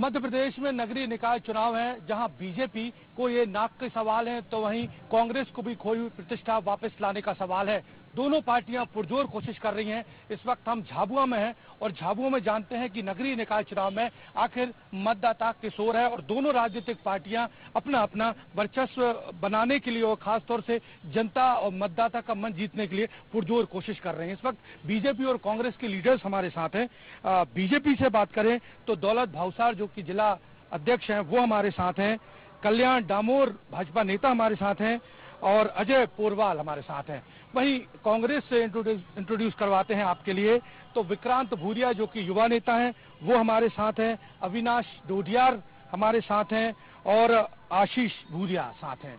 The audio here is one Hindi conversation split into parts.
मध्य प्रदेश में नगरीय निकाय चुनाव है, जहां बीजेपी को ये नाक के सवाल हैं, तो वहीं कांग्रेस को भी खोई हुई प्रतिष्ठा वापस लाने का सवाल है। दोनों पार्टियां पुरजोर कोशिश कर रही हैं। इस वक्त हम झाबुआ में हैं और झाबुआ में जानते हैं कि नगरीय निकाय चुनाव में आखिर मतदाता किशोर है और दोनों राजनीतिक पार्टियां अपना अपना वर्चस्व बनाने के लिए और खासतौर से जनता और मतदाता का मन जीतने के लिए पुरजोर कोशिश कर रहे हैं। इस वक्त बीजेपी और कांग्रेस के लीडर्स हमारे साथ हैं। बीजेपी से बात करें तो दौलत भावसार जो कि जिला अध्यक्ष हैं वो हमारे साथ हैं, कल्याण डामोर भाजपा नेता हमारे साथ हैं और अजय पोरवाल हमारे साथ हैं। वहीं कांग्रेस से इंट्रोड्यूस करवाते हैं आपके लिए तो विक्रांत भूरिया जो कि युवा नेता हैं वो हमारे साथ हैं, अविनाश डोडियार हमारे साथ हैं और आशीष भूरिया साथ हैं।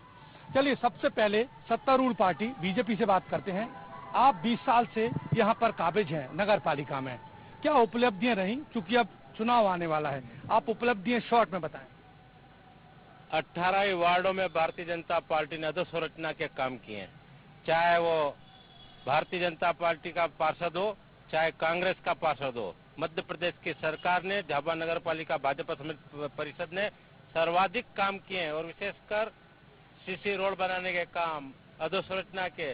चलिए सबसे पहले सत्तारूढ़ पार्टी बीजेपी से बात करते हैं। आप 20 साल से यहाँ पर काबिज हैं नगर पालिका में, क्या उपलब्धियां रही, क्योंकि अब चुनाव आने वाला है, आप उपलब्धियां शॉर्ट में बताएं। 18 वार्डों में भारतीय जनता पार्टी ने अधोसंरचना के काम किए हैं, चाहे वो भारतीय जनता पार्टी का पार्षद हो चाहे कांग्रेस का पार्षद हो। मध्य प्रदेश की सरकार ने झाबुआ नगर पालिका भाजपा समिति परिषद ने सर्वाधिक काम किए हैं और विशेषकर सीसी रोड बनाने के काम, अधोसंरचना के,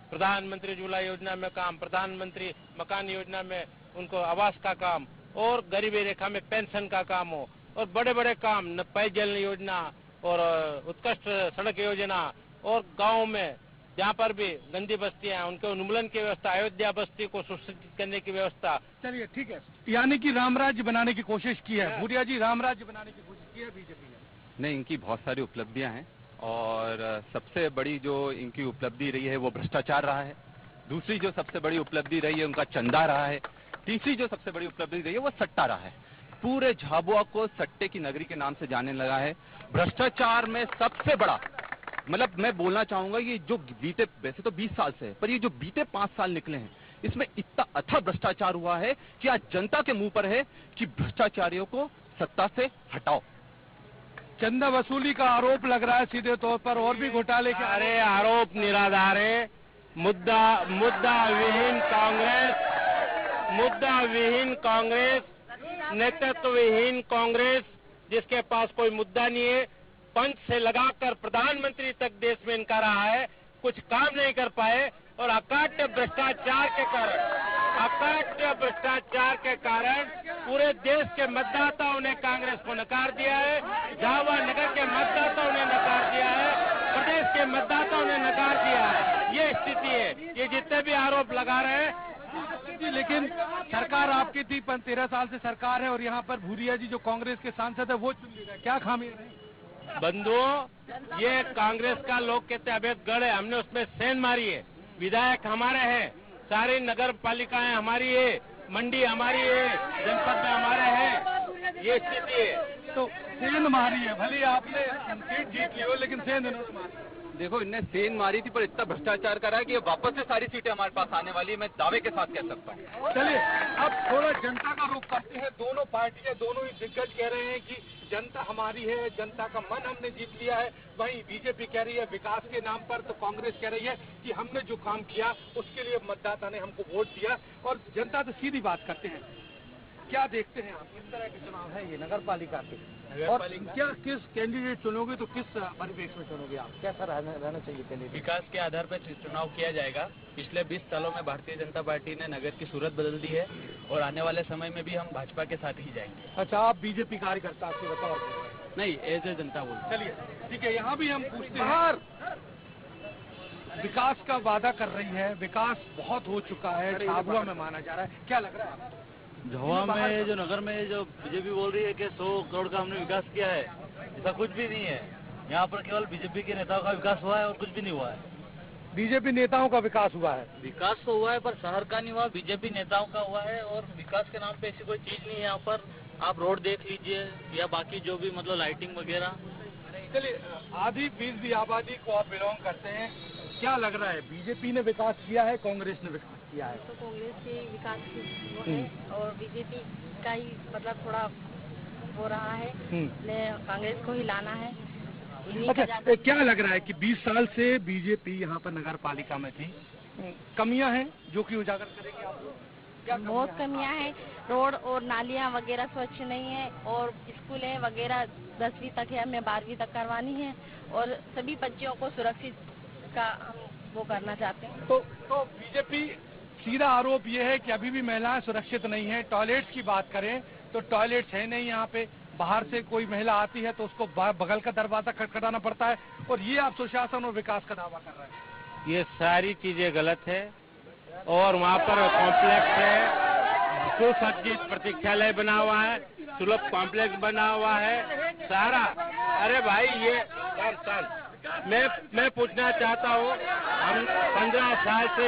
प्रधानमंत्री उज्ज्वला योजना में काम, प्रधानमंत्री मकान योजना में उनको आवास का काम और गरीबी रेखा में पेंशन का काम हो और बड़े बड़े काम पेयजल योजना और उत्कृष्ट सड़क योजना और गाँव में जहाँ पर भी गंदी बस्तियां हैं उनके उन्मूलन की व्यवस्था, अयोध्या बस्ती को सुसज्जित करने की व्यवस्था। चलिए ठीक है, यानी कि रामराज्य बनाने की कोशिश की है भूरिया जी, रामराज्य बनाने की कोशिश की है बीजेपी ने। नहीं, इनकी बहुत सारी उपलब्धियां हैं और सबसे बड़ी जो इनकी उपलब्धि रही है वो भ्रष्टाचार रहा है। दूसरी जो सबसे बड़ी उपलब्धि रही है उनका चंदा रहा है। तीसरी जो सबसे बड़ी उपलब्धि रही है वो सट्टा रहा है। पूरे झाबुआ को सट्टे की नगरी के नाम से जाने लगा है। भ्रष्टाचार में सबसे बड़ा, मतलब मैं बोलना चाहूंगा ये जो बीते, वैसे तो 20 साल से है, पर ये जो बीते 5 साल निकले हैं इसमें इतना अथक भ्रष्टाचार हुआ है कि आज जनता के मुंह पर है कि भ्रष्टाचारियों को सत्ता से हटाओ। चंदा वसूली का आरोप लग रहा है सीधे तौर पर, और भी घोटाले के अरे आरोप निराधार है। मुद्दा विहीन कांग्रेस, नेतृत्व विहीन कांग्रेस, जिसके पास कोई मुद्दा नहीं है, पंच से लगाकर प्रधानमंत्री तक देश में इनका रहा है, कुछ काम नहीं कर पाए और अकाट्य भ्रष्टाचार के कारण पूरे देश के मतदाताओं ने कांग्रेस को नकार दिया है। झाबुआ नगर के मतदाताओं ने नकार दिया है, प्रदेश के मतदाताओं ने नकार दिया है। ये स्थिति है, ये जितने भी आरोप लगा रहे हैं। लेकिन सरकार आपकी थी, 13 साल से सरकार है और यहाँ पर भूरिया जी जो कांग्रेस के सांसद है वो चुन लिए गए, क्या खामी है? बंधुओं, ये कांग्रेस का लोग कहते अवैध गढ़ है, हमने उसमें सेंध मारी है। विधायक हमारे हैं, सारी नगर पालिकाएं हमारी है, मंडी हमारी है, जनपद में हमारे हैं, ये स्थिति है। तो सेंध मारी है, भले आपने सीट जीत ली हो लेकिन सेंध इन्होंने मारी। देखो, इनने सेंध मारी थी पर इतना भ्रष्टाचार करा है कि वापस से सारी सीटें हमारे पास आने वाली है, मैं दावे के साथ कह सकता हूँ। चलिए अब थोड़ा जनता का रुख करते हैं। दोनों पार्टियां, दोनों ही दिग्गज कह रहे हैं कि जनता हमारी है, जनता का मन हमने जीत लिया है। वहीं बीजेपी कह रही है विकास के नाम पर, तो कांग्रेस कह रही है कि हमने जो काम किया उसके लिए मतदाता ने हमको वोट दिया। और जनता तो सीधी बात करते हैं। क्या देखते हैं आप, किस तरह के चुनाव है ये नगर पालिका के, और क्या किस कैंडिडेट चुनोगे तो किस परिवेश में चुनोगे आप, कैसा रहना चाहिए कैंडिडेट? विकास के आधार पर चुनाव किया जाएगा। पिछले 20 सालों में भारतीय जनता पार्टी ने नगर की सूरत बदल दी है और आने वाले समय में भी हम भाजपा के साथ ही जाएंगे। अच्छा, आप बीजेपी कार्यकर्ता, आपसे बताओ? नहीं, एज ए जनता बोल। चलिए ठीक है, यहाँ भी हम पूछते हैं। विकास का वादा कर रही है, विकास बहुत हो चुका है, झाबुआ में माना जा रहा है, क्या लग रहा है आपको? झाबुआ में जो नगर में जो बीजेपी बोल रही है कि 100 करोड़ का हमने विकास किया है, ऐसा कुछ भी नहीं है। यहाँ पर केवल बीजेपी के नेताओं का विकास हुआ है और कुछ भी नहीं हुआ है। बीजेपी नेताओं का विकास हुआ है? विकास तो हुआ है पर शहर का नहीं हुआ, बीजेपी नेताओं का हुआ है। और विकास के नाम पे ऐसी कोई चीज नहीं है यहाँ पर। आप रोड देख लीजिए या बाकी जो भी मतलब लाइटिंग वगैरह। चलिए, आधी फीसदी आबादी को आप बिलोंग करते हैं, क्या लग रहा है बीजेपी ने विकास किया है, कांग्रेस ने विकास किया है? तो कांग्रेस के विकास की है और बीजेपी का ही मतलब थोड़ा हो रहा है, कांग्रेस को ही लाना है। अच्छा, क्या लग रहा है कि 20 साल से बीजेपी यहाँ पर नगर पालिका में थी, कमियां हैं जो कि उजागर करेंगे आप लोग? बहुत कमियां हैं। रोड और नालियां वगैरह स्वच्छ नहीं है और स्कूलें वगैरह 10वीं तक है, हमें 12वीं तक करवानी है और सभी बच्चों को सुरक्षित का हम वो करना चाहते हैं। तो बीजेपी सीधा आरोप ये है कि अभी भी महिलाएं सुरक्षित नहीं है। टॉयलेट्स की बात करें तो टॉयलेट्स है नहीं यहाँ पे, बाहर से कोई महिला आती है तो उसको बगल का दरवाजा खटखटाना पड़ता है, और ये आप सुशासन और विकास का दावा कर रहे हैं। ये सारी चीजें गलत है और वहाँ पर कॉम्प्लेक्स है, सुसज्जित प्रतीक्षालय बना हुआ है, सुलभ कॉम्प्लेक्स बना हुआ है सारा। अरे भाई ये मैं पूछना चाहता हूँ, हम 15 साल से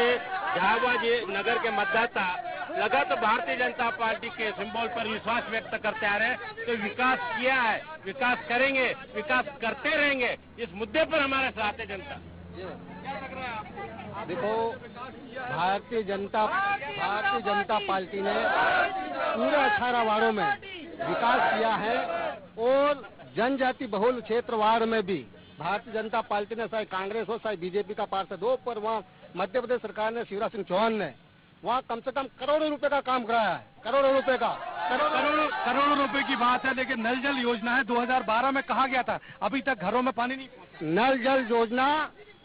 झाबुआ नगर के मतदाता लगा तो भारतीय जनता पार्टी के सिंबल पर विश्वास व्यक्त करते आ रहे हैं, तो विकास किया है, विकास करेंगे, विकास करते रहेंगे। इस मुद्दे पर हमारे साथ है जनता। देखो, भारतीय जनता पार्टी ने पूरे 18 वार्डों में विकास किया है और जनजाति बहुल क्षेत्र वार्ड में भी भारतीय जनता पार्टी ने, चाहे कांग्रेस हो चाहे बीजेपी का पार्षद हो, पर वहाँ मध्य प्रदेश सरकार ने, शिवराज सिंह चौहान ने वहाँ कम से कम करोड़ों रुपए का काम कराया है। करोड़ों रुपए का, करोड़ों रुपए की बात है, लेकिन नल जल योजना है 2012 में कहा गया था, अभी तक घरों में पानी नहीं पहुंचा। नल जल योजना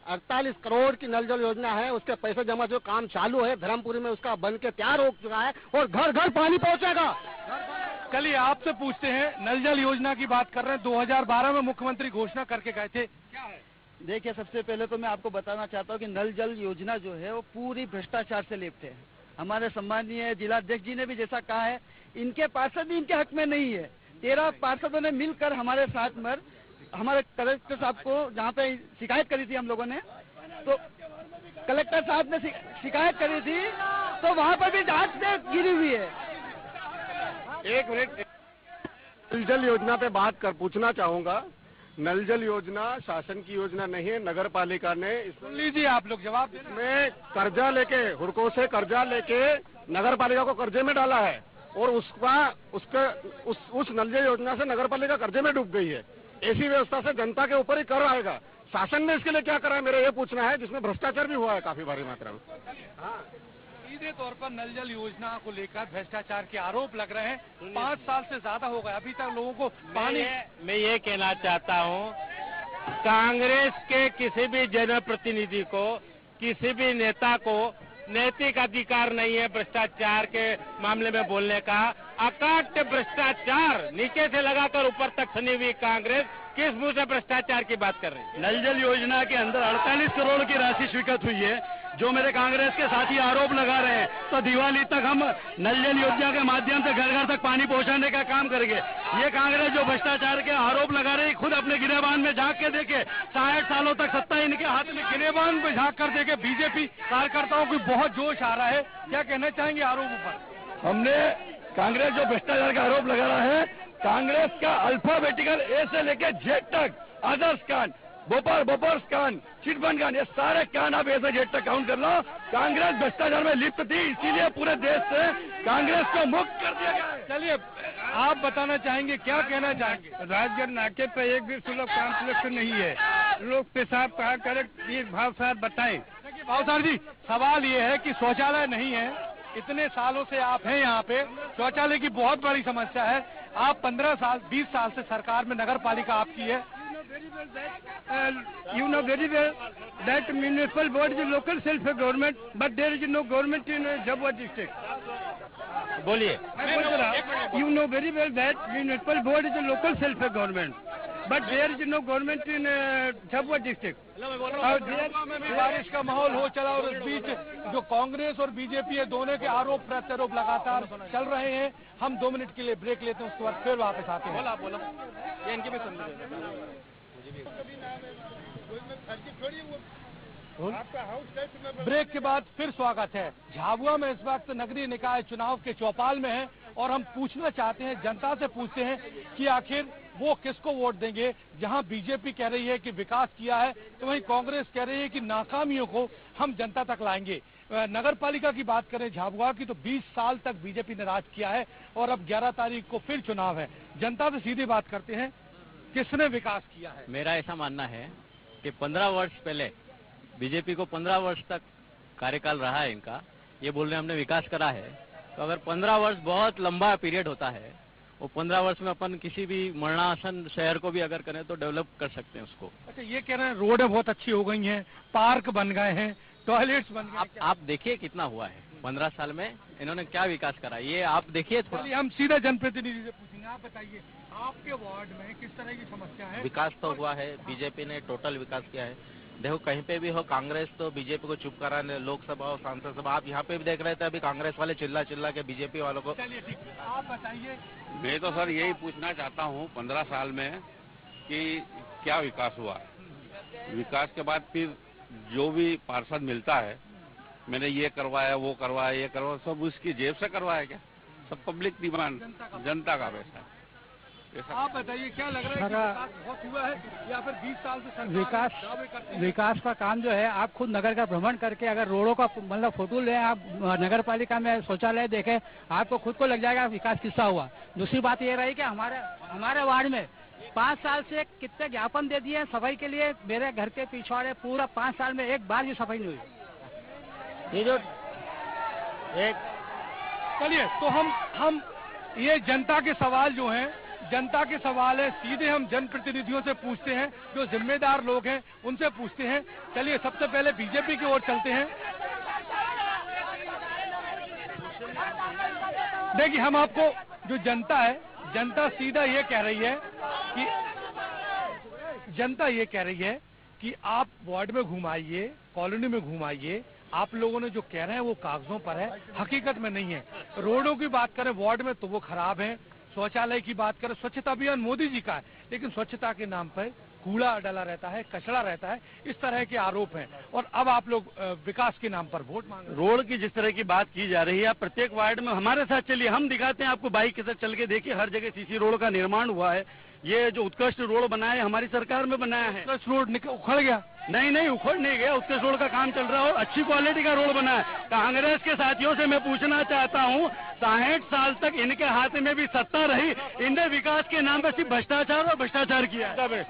48 करोड़ की नल जल योजना है, उसके पैसे जमा जो काम चालू है, धर्मपुरी में उसका बन के तैयार हो चुका है और घर घर पानी पहुंचेगा। चलिए आपसे पूछते हैं, नल जल योजना की बात कर रहे हैं, 2012 में मुख्यमंत्री घोषणा करके गए थे, क्या है? देखिए, सबसे पहले तो मैं आपको बताना चाहता हूँ कि नल जल योजना जो है वो पूरी भ्रष्टाचार से लिप्त है। हमारे सम्मानीय जिलाध्यक्ष जी ने भी जैसा कहा है, इनके पार्षद भी इनके हक में नहीं है। 13 पार्षदों ने मिलकर हमारे साथ में हमारे कलेक्टर साहब को जहाँ पे शिकायत करी थी हम लोगों ने, तो कलेक्टर साहब ने शिकायत करी थी तो वहाँ पर भी जांच से गिरी हुई है। एक मिनट, नल जल योजना पे बात कर पूछना चाहूंगा। नल जल योजना शासन की योजना नहीं है, नगर पालिका ने सुन लीजिए आप लोग जवाब इसमें कर्जा लेके, हुड़कों से कर्जा लेके नगर पालिका को कर्जे में डाला है और उस नल जल योजना से नगर पालिका कर्जे में डूब गई है। ऐसी व्यवस्था से जनता के ऊपर ही कर आएगा। शासन ने इसके लिए क्या करा है, मेरा ये पूछना है, जिसमें भ्रष्टाचार भी हुआ है काफी भारी मात्रा में। सीधे तौर पर नल जल योजना को लेकर भ्रष्टाचार के आरोप लग रहे हैं। 5 साल से ज्यादा हो गए, अभी तक लोगों को पानी। मैं ये कहना चाहता हूँ, कांग्रेस के किसी भी जनप्रतिनिधि को, किसी भी नेता को नैतिक अधिकार नहीं है भ्रष्टाचार के मामले में बोलने का। अकाट्य भ्रष्टाचार नीचे से लगाकर ऊपर तक सनी हुई कांग्रेस किस मुंह से भ्रष्टाचार की बात कर रही है? नल जल योजना के अंदर 48 करोड़ की राशि स्वीकृत हुई है, जो मेरे कांग्रेस के साथी आरोप लगा रहे हैं। तो दिवाली तक हम नल जल योजना के माध्यम से घर घर तक पानी पहुंचाने का काम करेंगे। ये कांग्रेस जो भ्रष्टाचार के आरोप लगा रही है, खुद अपने गिरेबान में झांक के देखे। 60 सालों तक सत्ता इनके हाथ में, गिरेबान में झांक कर देखे। बीजेपी कार्यकर्ताओं को बहुत जोश आ रहा है, क्या कहना चाहेंगे आरोपों पर? हमने कांग्रेस जो भ्रष्टाचार का आरोप लगा रहा है, कांग्रेस का अल्फाबेटिकल ए से लेकर जेड तक, आदर्श कांड, बोपर्स कांड, चिटफंड कांड, ये सारे कांड आप ऐसे जेड तक काउंट कर लो। कांग्रेस भ्रष्टाचार में लिप्त थी, इसीलिए पूरे देश से कांग्रेस को मुक्त कर दिया गया है। चलिए आप बताना चाहेंगे, क्या कहना चाहेंगे? राजगढ़ नाके पे एक भी सुलभ कॉम्प्लेक्स नहीं है। लोग पेशाब कहा करे, ये भाव साहब बताएं। देखिए भावसार जी, सवाल ये है कि शौचालय नहीं है, इतने सालों से आप हैं यहाँ पे, शौचालय की बहुत बड़ी समस्या है। आप 15 साल 20 साल से सरकार में, नगर पालिका आपकी है। You know very well that municipal board is a local self-government, but there is no government in Jhabua district. बोलिए। You know very well that municipal board is a local self-government, but there is no government in Jhabua district. में भी बारिश का माहौल हो चला और इस बीच जो कांग्रेस और बीजेपी है, दोनों के आरोप प्रत्यारोप लगातार चल रहे हैं। हम 2 मिनट के लिए ब्रेक लेते हैं, उसके बाद फिर वापस आते हैं। बोला इनके भी ब्रेक के बाद फिर स्वागत है। झाबुआ में इस वक्त नगरीय निकाय चुनाव के चौपाल में है और हम पूछना चाहते हैं, जनता से पूछते हैं कि आखिर वो किसको वोट देंगे। जहां बीजेपी कह रही है कि विकास किया है, तो वहीं कांग्रेस कह रही है कि नाकामियों को हम जनता तक लाएंगे। नगर पालिका की बात करें झाबुआ की, तो 20 साल तक बीजेपी ने राज किया है और अब 11 तारीख को फिर चुनाव है। जनता से सीधी बात करते हैं, किसने विकास किया है? मेरा ऐसा मानना है कि 15 वर्ष पहले बीजेपी को 15 वर्ष तक कार्यकाल रहा है इनका, ये बोल रहे हमने विकास करा है, तो अगर 15 वर्ष बहुत लंबा पीरियड होता है, वो 15 वर्ष में अपन किसी भी मरणासन शहर को भी अगर करें तो डेवलप कर सकते हैं उसको। अच्छा, ये कह रहे हैं रोडें बहुत अच्छी हो गई हैं, पार्क बन गए हैं, टॉयलेट्स बन गए। आप देखिए कितना हुआ है 15 साल में, इन्होंने क्या विकास करा, ये आप देखिए थोड़ा। हम सीधा जनप्रतिनिधि से पूछेंगे। आप बताइए, आपके वार्ड में किस तरह की समस्या है? विकास तो हुआ है, बीजेपी ने टोटल विकास किया है। देखो कहीं पे भी हो, कांग्रेस तो बीजेपी को चुप करा, लोकसभा और सांसद सभा। आप यहाँ पे भी देख रहे थे, अभी कांग्रेस वाले चिल्ला चिल्ला के बीजेपी वालों को। चलिए ठीक है, आप बताइए। मैं तो सर यही पूछना चाहता हूँ 15 साल में कि क्या विकास हुआ। विकास के बाद फिर जो भी पार्षद मिलता है, मैंने ये करवाया, वो करवाया, ये करवाया, सब उसकी जेब से करवाया क्या? सब पब्लिक डिमांड, जनता का पैसा है। आप बताइए, क्या लग रहा है कि विकास बहुत हुआ है या फिर 20 साल से सरकार विकास का काम जो है, आप खुद नगर का भ्रमण करके अगर रोडों का मतलब फोटो लें, आप नगर पालिका में शौचालय देखें, आपको खुद को लग जाएगा विकास किसका हुआ। दूसरी बात ये रही कि हमारे वार्ड में 5 साल से कितने ज्ञापन दे दिए सफाई के लिए। मेरे घर के पिछवाड़े पूरा 5 साल में एक बार भी सफाई नहीं हुई। ये जो चलिए, तो हम ये जनता के सवाल जो हैं, जनता के सवाल है, सीधे हम जनप्रतिनिधियों से पूछते हैं, जो जिम्मेदार लोग हैं उनसे पूछते हैं। चलिए, सबसे पहले बीजेपी की ओर चलते हैं। देखिए, हम आपको जो जनता है, जनता सीधा ये कह रही है कि आप वार्ड में घुमाइए, कॉलोनी में घुमाइए, आप लोगों ने जो कह रहे हैं वो कागजों पर है, हकीकत में नहीं है। रोडों की बात करें वार्ड में तो वो खराब है, शौचालय की बात करें, स्वच्छता अभियान मोदी जी का है, लेकिन स्वच्छता के नाम पर कूड़ा डला रहता है, कचरा रहता है, इस तरह के आरोप हैं। और अब आप लोग विकास के नाम पर वोट मांग रहे हैं। रोड की जिस तरह की बात की जा रही है, आप प्रत्येक वार्ड में हमारे साथ चलिए, हम दिखाते हैं आपको, बाइक के साथ चल के देखिए, हर जगह सीसी रोड का निर्माण हुआ है। ये जो उत्कृष्ट रोड बनाया है, हमारी सरकार में बनाया है। उत्कृष्ट रोड उखड़ गया? नहीं, उखड़ नहीं गया, उत्कृष्ट रोड का काम चल रहा है और अच्छी क्वालिटी का रोड बना है। कांग्रेस के साथियों से मैं पूछना चाहता हूँ, 60 साल तक इनके हाथ में भी सत्ता रही, इनने विकास के नाम पर सिर्फ भ्रष्टाचार और भ्रष्टाचार किया है।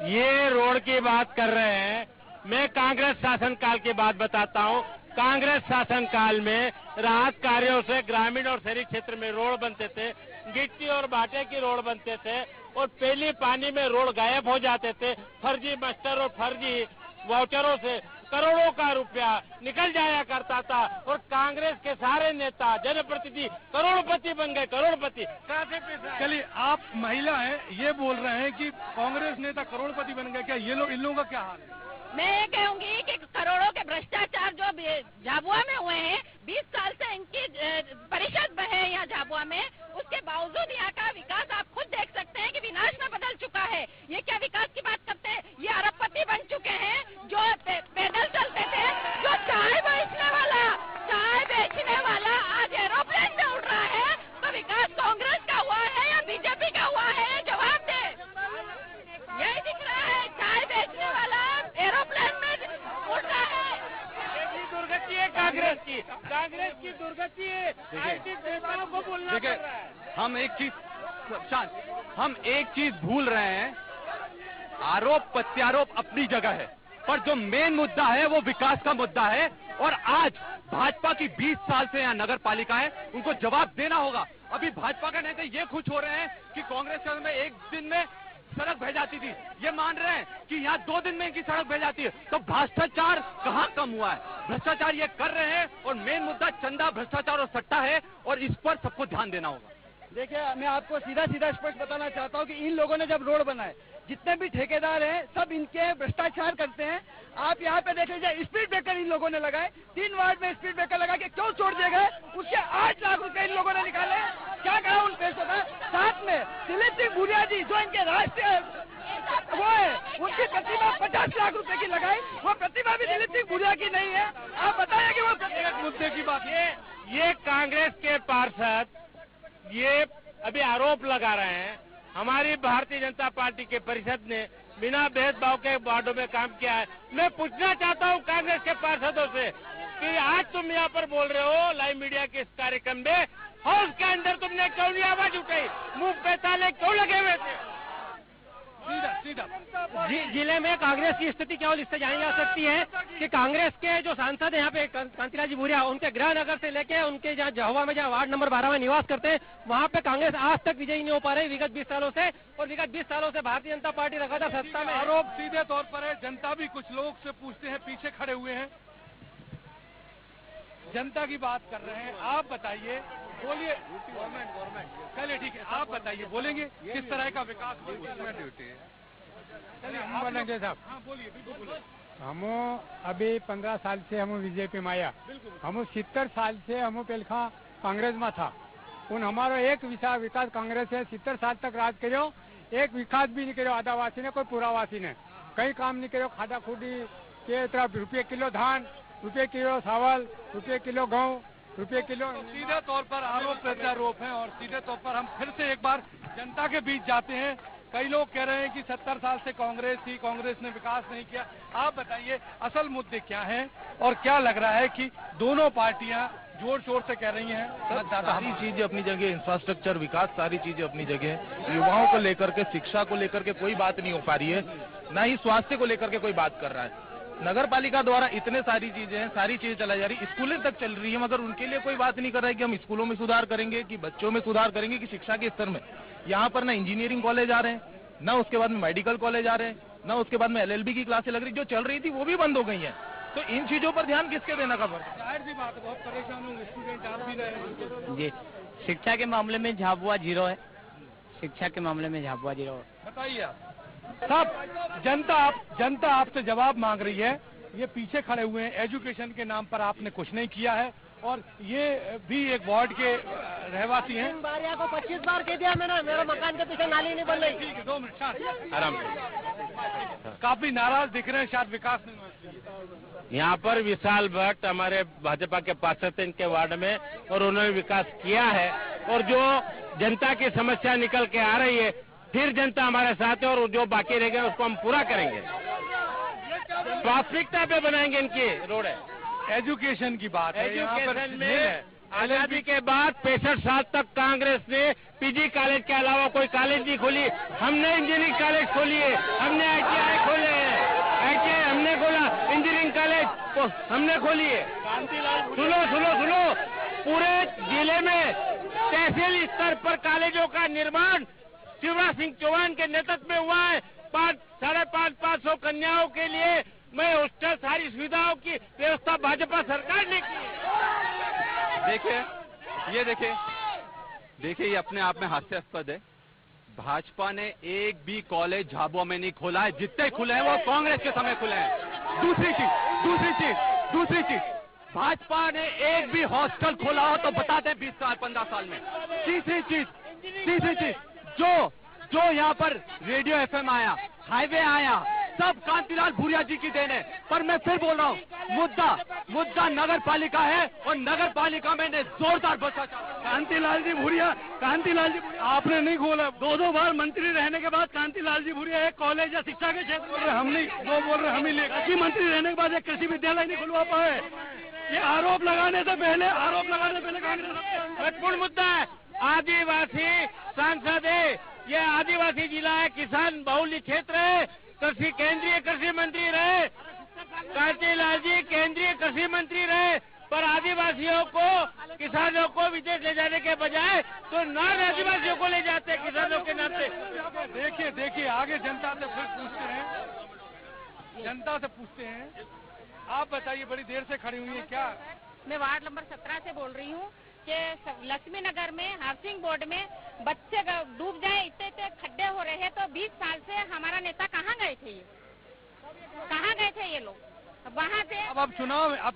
ये रोड की बात कर रहे हैं, मैं कांग्रेस शासनकाल की बात बताता हूँ। कांग्रेस शासनकाल में राहत कार्यों से ग्रामीण और शहरी क्षेत्र में रोड बनते थे, गिट्टी और बाटे की रोड बनते थे, और पहले पानी में रोड गायब हो जाते थे। फर्जी मास्टर और फर्जी वाउचरों से करोड़ों का रुपया निकल जाया करता था, और कांग्रेस के सारे नेता जनप्रतिनिधि करोड़पति बन गए, करोड़पति। कहाँ से पैसा? चलिए, आप महिला हैं, ये बोल रहे हैं कि कांग्रेस नेता करोड़पति बन गए, क्या ये लोग, इन लोगों का क्या हाल है? मैं ये कहूंगी कि करोड़ों के भ्रष्टाचार जो झाबुआ में हुए हैं, 20 साल से इनकी परिषद है यहाँ झाबुआ में, उसके बावजूद यहाँ का विकास आप खुद देख सकते हैं कि विनाश में बदल चुका है। ये क्या विकास की बात करते हैं? ये अरबपति बन चुके हैं, जो पैदल चलते थे, जो चाय बेचने वाला आज एरोप्लेन में उड़ रहा है। तो विकास कांग्रेस का हुआ है या बीजेपी का हुआ है? जवाब दे। यही दिख रहा है, चाय बेचने वाला एरोप्लेन में उड़ रहा है। दुर्गति है कांग्रेस की दुर्गति है। नेताओं को बोलना पड़ रहा है। हम एक चीज भूल रहे हैं, आरोप प्रत्यारोप अपनी जगह है, पर जो मेन मुद्दा है वो विकास का मुद्दा है। और आज भाजपा की 20 साल से यहाँ नगर पालिका है, उनको जवाब देना होगा। अभी भाजपा के नेता ये खुश हो रहे हैं कि कांग्रेस में एक दिन में सड़क बह जाती थी, ये मान रहे हैं कि यहाँ 2 दिन में इनकी सड़क बह जाती है। तो भ्रष्टाचार कहाँ कम हुआ है? भ्रष्टाचार ये कर रहे हैं, और मेन मुद्दा चंदा, भ्रष्टाचार और सट्टा है, और इस पर सबको ध्यान देना होगा। देखिए, मैं आपको सीधा स्पष्ट बताना चाहता हूँ कि इन लोगों ने जब रोड बनाए, जितने भी ठेकेदार हैं सब इनके भ्रष्टाचार करते हैं। आप यहाँ पे देख लीजिए, स्पीड ब्रेकर इन लोगों ने लगाए, 3 वार्ड में स्पीड ब्रेकर लगा के क्यों छोड़ दिए गए? उसके 8 लाख रुपए इन लोगों ने निकाले। क्या कहा उन पैसों का? साथ में दिलीप सिंह भूरिया जी, जो इनके राष्ट्रीय वो है, उनकी प्रतिमा 50 लाख रुपए की लगाई। वो प्रतिमा भी दिलीप सिंह भूरिया की नहीं है। आप बताइए कि वो मुद्दे की बात। ये कांग्रेस के पार्षद ये अभी आरोप लगा रहे हैं, हमारी भारतीय जनता पार्टी के परिषद ने बिना भेदभाव के वार्डों में काम किया है। मैं पूछना चाहता हूं कांग्रेस के पार्षदों से कि आज तुम यहाँ पर बोल रहे हो लाइव मीडिया के इस कार्यक्रम में, हाउस के अंदर तुमने क्यों नहीं आवाज उठाई? मुंह पे ताले क्यों लगे हुए थे? जिले में कांग्रेस की स्थिति केवल इससे जानी जा सकती है कि कांग्रेस के जो सांसद हैं यहाँ पे कांतिलाल जी भूरिया, उनके गृह नगर से लेके उनके जहाँ झाबुआ में जहाँ वार्ड नंबर 12 में निवास करते हैं, वहाँ पे कांग्रेस आज तक विजयी नहीं हो पा रही विगत 20 सालों से। और विगत 20 सालों से भारतीय जनता पार्टी लगातार सत्ता में। आरोप सीधे तौर पर है, जनता भी कुछ लोग से पूछते हैं, पीछे खड़े हुए हैं, जनता की बात कर रहे हैं। आप बताइए, बोलिए। गवर्नमेंट चलिए ठीक है, आप बताइए, बोलेंगे किस तरह का विकास ड्यूटी है। चलिए हम बोलेंगे साहब। हाँ बोलिए, बिल्कुल बोलिए। हम अभी 15 साल से हम बीजेपी में आया, हम 70 साल से हम पहले कांग्रेस में था। उन हमारा एक विकास कांग्रेस है 70 साल तक राज करो, एक विकास भी नहीं करो आदिवासी ने, कोई पुरावासी ने कई काम नहीं करो। खादा खूडी के तरफ रुपये किलो धान, रुपये किलो चावल, रुपये किलो गेहूँ, रुपये किलो। सीधे तौर पर आरोप प्रत्यारोप है और सीधे तौर पर हम फिर से एक बार जनता के बीच जाते हैं। कई लोग कह रहे हैं कि 70 साल से कांग्रेस थी, कांग्रेस ने विकास नहीं किया। आप बताइए असल मुद्दे क्या हैं और क्या लग रहा है कि दोनों पार्टियां जोर शोर से कह रही हैं? सारी चीजें अपनी जगह, इंफ्रास्ट्रक्चर विकास सारी चीजें अपनी जगह। युवाओं को लेकर के, शिक्षा को लेकर के कोई बात नहीं हो पा रही है, न ही स्वास्थ्य को लेकर के कोई बात कर रहा है। नगर पालिका द्वारा इतने सारी चीजें हैं, सारी चीजें चलाई जा रही, स्कूलें तक चल रही है, मगर उनके लिए कोई बात नहीं कर रहा है कि हम स्कूलों में सुधार करेंगे, कि बच्चों में सुधार करेंगे, कि शिक्षा के स्तर में। यहाँ पर न इंजीनियरिंग कॉलेज आ रहे हैं, न उसके बाद में मेडिकल कॉलेज आ रहे हैं, न उसके बाद में LLB की क्लासें लग रही, जो चल रही थी वो भी बंद हो गई हैं। तो इन चीजों पर ध्यान किसके देना का पड़ता है? जाहिर सी बात है, बहुत परेशान होंगे स्टूडेंट, आप भी रहे। जी, शिक्षा के मामले में झाबुआ 0 है, शिक्षा के मामले में झाबुआ 0 है। बताइए आप साहब, जनता आपसे जवाब मांग रही है। ये पीछे खड़े हुए हैं, एजुकेशन के नाम पर आपने कुछ नहीं किया है और ये भी एक वार्ड के रहवासी हैं। 3 बार या को 25 बार कह दिया मैंने, मेरा मकान के पीछे नाली नहीं बन रही। ठीक है, 2 मिनट शांत, आराम से। काफी नाराज दिख रहे हैं, शायद विकास नहीं हुआ। यहाँ पर विशाल भट्ट हमारे भाजपा के पार्षद थे इनके वार्ड में, और उन्होंने विकास किया है। और जो जनता की समस्या निकल के आ रही है, फिर जनता हमारे साथ है और जो बाकी रह गए उसको हम पूरा करेंगे, प्राथमिकता पे बनाएंगे इनकी रोड है। एजुकेशन की बात है, एजुकेशन में आजादी के बाद 65 साल तक कांग्रेस ने PG कॉलेज के अलावा कोई कॉलेज नहीं खोली। हमने इंजीनियरिंग कॉलेज खोली है, हमने ITI खोले हैं, ITI हमने खोला, इंजीनियरिंग कॉलेज हमने खोली है। सुनो, पूरे जिले में तहसील स्तर पर कॉलेजों का निर्माण शिवराज सिंह चौहान के नेतृत्व में हुआ है। 500 कन्याओं के लिए मैं हॉस्टल, सारी सुविधाओं की व्यवस्था भाजपा सरकार ने की। देखिए ये अपने आप में हास्यास्पद है। भाजपा ने एक भी कॉलेज झाबुआ में नहीं खोला है, जितने खुले हैं वो कांग्रेस के समय खुले हैं। दूसरी चीज, भाजपा ने एक भी हॉस्टल खोला हो तो बता दें 20 साल 15 साल में। तीसरी चीज, जो यहाँ पर रेडियो FM आया, हाईवे आया, सब कांतिलाल भूरिया जी की देन है। पर मैं फिर बोल रहा हूँ, मुद्दा नगर पालिका है और नगर पालिका में जोरदार बचा। कांतिलाल जी भूरिया आपने नहीं खोला। 2 बार मंत्री रहने के बाद कांतिलाल जी भूरिया एक कॉलेज या शिक्षा के क्षेत्र में हम नहीं, वो बोल रहे हम ही ले। कृषि मंत्री रहने के बाद एक कृषि विद्यालय नहीं खुलवा पाए। ये आरोप लगाने से पहले कांग्रेस महत्वपूर्ण मुद्दा है। आदिवासी सांसद है, ये आदिवासी जिला है, किसान बहुल्य क्षेत्र है, केंद्रीय कृषि मंत्री रहे, कांतिलाल जी केंद्रीय कृषि मंत्री रहे, पर आदिवासियों को, किसानों को विदेश ले जाने के बजाय तो नॉन आदिवासियों को ले जाते किसानों के नाते। देखिए आगे जनता से फिर पूछते हैं, आप बताइए, बड़ी देर से खड़ी हुई है क्या? मैं वार्ड नंबर 17 से बोल रही हूँ कि लक्ष्मी नगर में हाउसिंग बोर्ड में बच्चे डूब जाए, इतने खड्डे हो रहे हैं। तो 20 साल से हमारा नेता कहाँ गए थे ये लोग? वहाँ से अब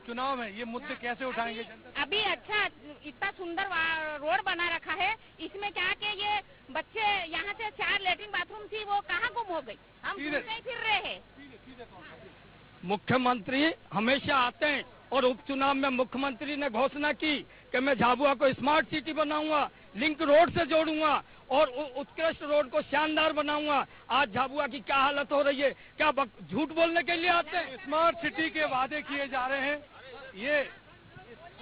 चुनाव में ये मुद्दे कैसे उठाएंगे? अभी अच्छा इतना सुंदर रोड बना रखा है, इसमें क्या कि ये बच्चे यहाँ से 4 लेटरिन बाथरूम थी, वो कहाँ गुम हो गई? हम फिर रहे हैं। मुख्यमंत्री हमेशा आते हैं और उपचुनाव में मुख्यमंत्री ने घोषणा की कि मैं झाबुआ को स्मार्ट सिटी बनाऊंगा, लिंक रोड से जोड़ूंगा और उत्कृष्ट रोड को शानदार बनाऊंगा। आज झाबुआ की क्या हालत हो रही है? क्या झूठ बोलने के लिए आते हैं? स्मार्ट सिटी के वादे किए जा रहे हैं, ये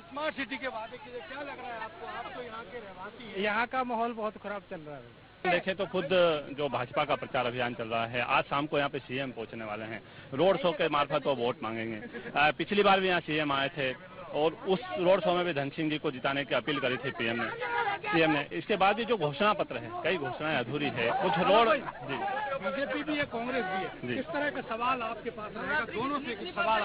स्मार्ट सिटी के वादे किए, क्या लग रहा है आपको? आप तो यहाँ के रहवासी हैं। यहाँ का माहौल बहुत खराब चल रहा है। देखें तो खुद जो भाजपा का प्रचार अभियान चल रहा है, आज शाम को यहाँ पे सीएम पहुंचने वाले हैं, रोड शो के मार्फत वो वोट मांगेंगे। पिछली बार भी यहाँ सीएम आए थे और उस रोड शो में भी धन सिंह जी को जिताने की अपील करी थी सीएम ने। इसके बाद भी जो घोषणा पत्र है, कई घोषणाएं अधूरी है, कुछ रोड जी बीजेपी भी है, कांग्रेस भी है, किस तरह का सवाल आपके पास रहेगा? दोनों से कुछ सवाल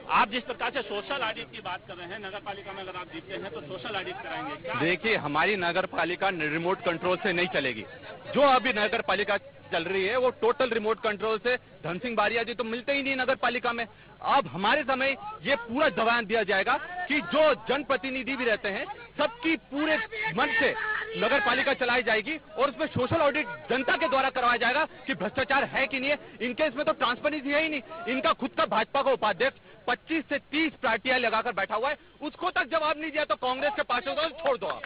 आप जिस प्रकार से सोशल ऑडिट की बात कर रहे हैं, नगर पालिका में अगर आप जीतते हैं तो सोशल ऑडिट कराएंगे? देखिए, हमारी नगर पालिका रिमोट कंट्रोल से नहीं चलेगी। जो अभी नगर पालिका चल रही है वो टोटल रिमोट कंट्रोल से। धन सिंह बारिया जी तो मिलते ही नहीं नगर पालिका में। अब हमारे समय ये पूरा दबाव दिया जाएगा कि जो जनप्रतिनिधि भी रहते हैं सबकी पूरे मन से नगर पालिका चलाई जाएगी और उसमें सोशल ऑडिट जनता के द्वारा करवाया जाएगा कि भ्रष्टाचार है कि नहीं है। इनके इसमें तो ट्रांसपेरेंसी है ही नहीं। इनका खुद का भाजपा का उपाध्यक्ष 25 से 30 प्रार्टियां लगाकर बैठा हुआ है, उसको तक जवाब नहीं दिया तो कांग्रेस के पार्षदों को छोड़ दो आप।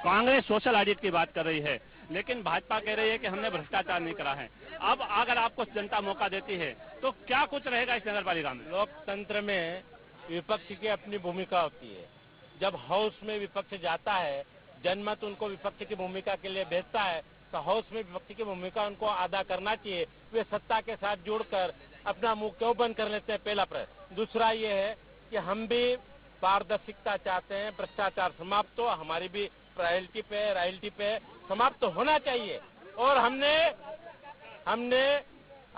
कांग्रेस सोशल ऑडिट की बात कर रही है, लेकिन भाजपा कह रही है कि हमने भ्रष्टाचार नहीं करा है। अब अगर आपको जनता मौका देती है तो क्या कुछ रहेगा इस नगर पालिका में? लोकतंत्र में विपक्ष की अपनी भूमिका होती है। जब हाउस में विपक्ष जाता है, जनमत उनको विपक्ष की भूमिका के लिए भेजता है, तो हाउस में विपक्ष की भूमिका उनको अदा करना चाहिए। वे सत्ता के साथ जुड़कर अपना मुंह क्यों बंद कर लेते हैं? पहला प्रश्न। दूसरा ये है कि हम भी पारदर्शिता चाहते हैं, भ्रष्टाचार समाप्त हो, हमारी भी रॉयल्टी पे समाप्त होना चाहिए। और हमने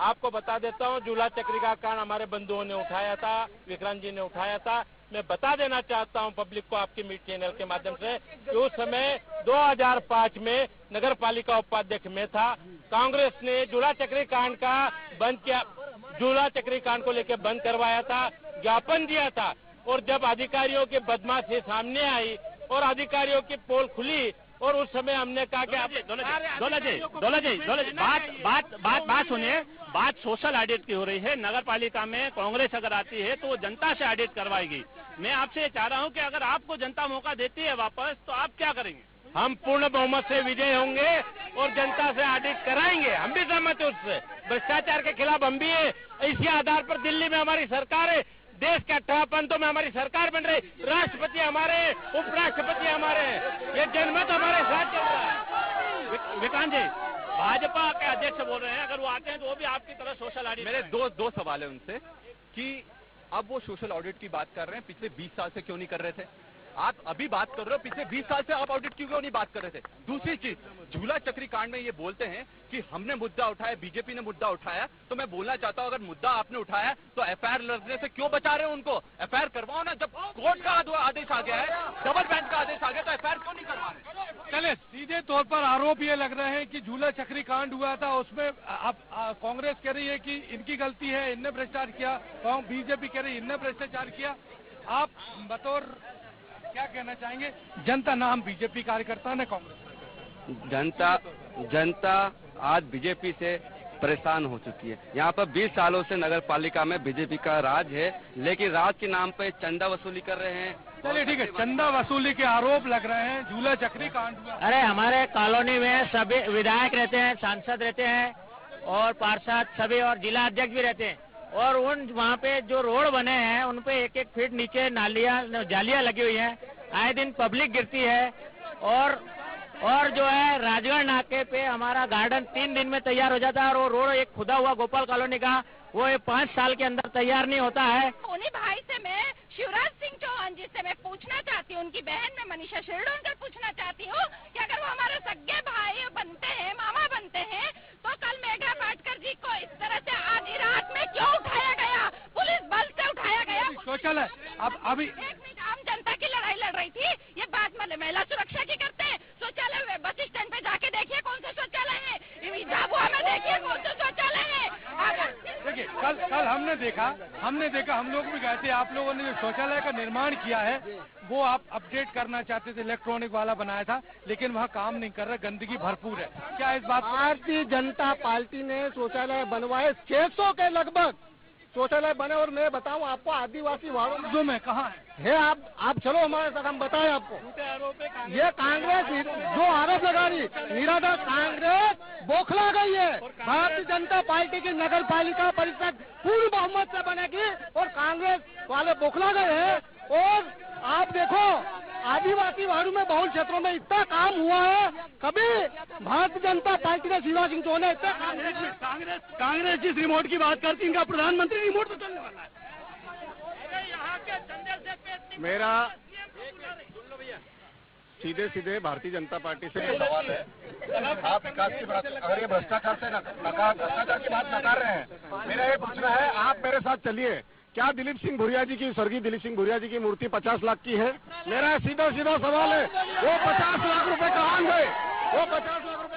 आपको बता देता हूं, झूला चक्री का कांड हमारे बंधुओं ने उठाया था, विक्रांत जी ने उठाया था। मैं बता देना चाहता हूं पब्लिक को, आपके मीडिया चैनल के माध्यम से, कि उस समय 2005 में नगर पालिका उपाध्यक्ष में था। कांग्रेस ने झूला चक्री कांड का बंद किया, झूला चक्री कांड को लेकर बंद करवाया था, ज्ञापन दिया था। और जब अधिकारियों की बदमाशी सामने आई और अधिकारियों की पोल खुली और उस समय हमने कहा कि आप दौला जी बात सुनिए। बात सोशल ऑडिट की हो रही है। नगर पालिका में कांग्रेस अगर आती है तो वो जनता से ऑडिट करवाएगी। मैं आपसे ये चाह रहा हूं कि अगर आपको जनता मौका देती है वापस, तो आप क्या करेंगे? हम पूर्ण बहुमत से विजय होंगे और जनता से ऑडिट कराएंगे। हम भी सहमत है उससे। भ्रष्टाचार के खिलाफ हम भी है। इसी आधार पर दिल्ली में हमारी सरकार है, देश के 18 प्रांतों में हमारी सरकार बन रही, राष्ट्रपति हमारे, उपराष्ट्रपति हमारे, ये जनमत हमारे साथ चल रहा है। विकांत जी, भाजपा के अध्यक्ष बोल रहे हैं, अगर वो आते हैं तो वो भी आपकी तरह सोशल ऑडिट। मेरे दो सवाल है उनसे कि अब वो सोशल ऑडिट की बात कर रहे हैं, पिछले 20 साल से क्यों नहीं कर रहे थे? आप अभी बात कर रहे हो, पिछले 20 साल से आप ऑडिट क्यों नहीं बात कर रहे थे? दूसरी चीज, झूला चक्री कांड में ये बोलते हैं कि हमने मुद्दा उठाया, बीजेपी ने मुद्दा उठाया। तो मैं बोलना चाहता हूं, अगर मुद्दा आपने उठाया तो एफआईआर लड़ने से क्यों बचा रहे हो उनको? एफआईआर करवाओ ना। जब कोर्ट का आदेश आ गया है, डबल बेंच का आदेश आ गया, तो एफआईआर क्यों नहीं करवा रहे? चले, सीधे तौर पर आरोप ये लग रहे हैं कि झूला चक्री कांड हुआ था, उसमें अब कांग्रेस कह रही है कि इनकी गलती है, इनने भ्रष्टाचार किया, बीजेपी कह रही है इनने भ्रष्टाचार किया। आप बतौर क्या कहना चाहेंगे? जनता नाम बीजेपी कार्यकर्ता ने कांग्रेस, जनता आज बीजेपी से परेशान हो चुकी है। यहाँ पर 20 सालों से नगर पालिका में बीजेपी का राज है, लेकिन राज के नाम पे चंदा वसूली कर रहे हैं। चलिए ठीक है, चंदा वसूली के आरोप लग रहे हैं, झूला चक्री कांड हुआ। अरे हमारे कॉलोनी में सभी विधायक रहते हैं, सांसद रहते हैं और पार्षद सभी और जिला अध्यक्ष भी रहते हैं। और वहाँ पे जो रोड बने हैं उन पे 1-1 फीट नीचे जालियां लगी हुई हैं। आए दिन पब्लिक गिरती है। और जो है राजगढ़ नाके पे हमारा गार्डन 3 दिन में तैयार हो जाता है, और वो रोड एक खुदा हुआ गोपाल कॉलोनी का, वो 5 साल के अंदर तैयार नहीं होता है। उन्हीं भाई से मैं शिवराज सिंह चौहान जी से मैं पूछना चाहती हूँ, उनकी बहन मैं मनीषा शिरडोनकर पूछना चाहती हूँ कि अगर वो हमारे सगे भाई बनते हैं, मामा बनते हैं, तो कल मेघा पाटकर जी को इस तरह से आधी रात में क्यों उठाया गया? पुलिस बल से उठाया गया। शौचालय अब अभी आम जनता की लड़ाई लड़ रही थी, ये बात महिला सुरक्षा की करते हैं। शौचालय बस स्टैंड पे जाके देखिए कौन से शौचालय है, झाबुआ में देखिए कौन से शौचालय है। देखिए कल हमने देखा, हम लोग भी गए थे। आप लोगों ने जो शौचालय का निर्माण किया है वो आप अपडेट करना चाहते थे, इलेक्ट्रॉनिक वाला बनाया था, लेकिन वहाँ काम नहीं कर रहा, गंदगी भरपूर है। क्या इस बात? भारतीय जनता पार्टी ने शौचालय बनवाए 600 के लगभग शौचालय बने। और मैं बताऊं आपको, आदिवासी वार्डों में कहाँ है? आप चलो हमारे साथ, हम बताएं आपको। ये कांग्रेस जो आरोप लगा रही, निराधार कांग्रेस बौखला गई है। भारतीय जनता पार्टी की नगर पालिका परिषद पूर्ण बहुमत से बनेगी और कांग्रेस वाले बौखला गए हैं। और आप आप देखो आदिवासी वार्डों में बहुल क्षेत्रों में इतना काम हुआ है, कभी भारतीय जनता पार्टी ने शिवराज सिंह चौहान ने इतना कांग्रेस जिस रिमोट की बात करती है, इनका प्रधानमंत्री रिमोट तो चलने वाला है। मेरा सीधे भारतीय जनता पार्टी से सवाल है, आप विकास की बात, अगर ये भ्रष्टाचार से भ्रष्टाचार की बात नकार रहे हैं, मेरा ये पूछना है, आप मेरे साथ चलिए, क्या दिलीप सिंह भुरिया जी की, स्वर्गीय दिलीप सिंह भुरिया जी की मूर्ति 50 लाख की है? मेरा सीधा सवाल है, वो 50 लाख रुपए कहाँ गए? वो 50 लाख